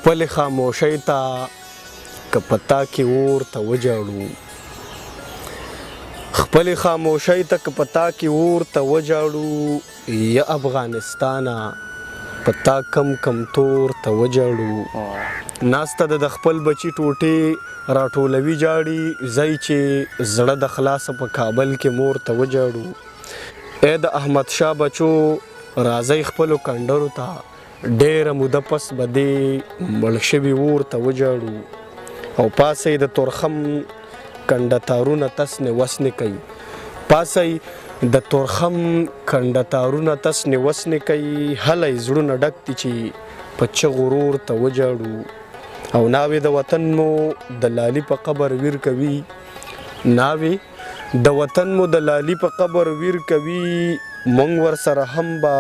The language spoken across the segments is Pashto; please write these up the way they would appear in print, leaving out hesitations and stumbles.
خپل خاموشۍ ته که پتا کې اور ته وجاړو خپل خاموشۍ ته که پتا کې اور ته وجاړو یا افغانستانه پتا کم کم تور ته وجاړو ناسته د خپل بچی ټوټې راټولوي جاړي ځای چې زړه د خلاصه په کابل کې مور ته وجاړو اې د احمد شاه بچو راځي خپلو کنډرو ته ډېره موده پس به دې مړ شوي اور ته وجاړو او پاسئ د تورخم کنډه تارونه تسنې وسنې کوي پاسئ د تورخم کنډه تارونه تسنې وسنې کوي هلی زړونه ډک دي چې په چغو ورور ته وجاړو او ناوې د وطن مو د لالي په قبر ویر کوي ناوې د وطن مو د لالي په قبر ویر کوي مونږ ورسره هم به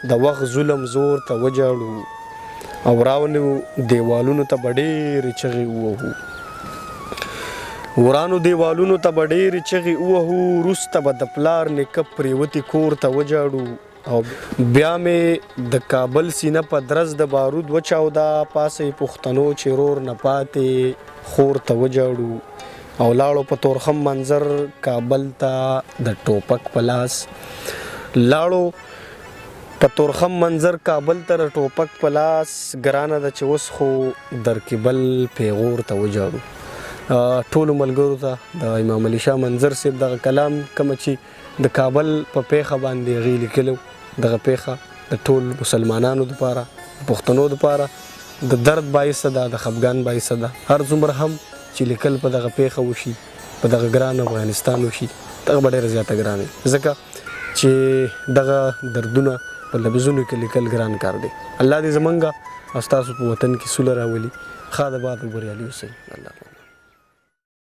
د وخت ظلم زور ته وجاړو او راونو دیوالونو ته به ډېرې چغې ووهو ورانو دیوالونو ته به ډېرې چغې ووهو وروسته به د پلار نیکه پرېوتي کور ته وجاړو او بیا مې د کابل سینه په درز د بارود وچاوده پاسې پښتنو چې رور نه پاتې خور ته وجاړو او لاړو په تورخم منظر کابل ته د ټوپک په لاس لاړو په تورخم منظر کابل ته د ټوپک په لاس ګرانه ده چې اوس خو درکبل پیغور ته وجاړو ټولو ملګرو ته د امام علي شاه منظر صاحب دغه کلام کومه چې د کابل په پیښه باندې هغې لیکلو دغه پیښه د ټول مسلمانانو دپاره پښتنو دپاره د درد باعثه ده د خفګان باعثه ده هر څومره هم چې لیکل په دغه پیښه وشي په دغه ګران افغانستان وشي دغه به ډېره زیاته ګرانه وي ځکه چې دغه دردونه په لفظونو کې لیکل ګران کار دی الله دې زمونږ او ستاسو په وطن کې سوله راولي ښه د باد او بریالي اوسئ الله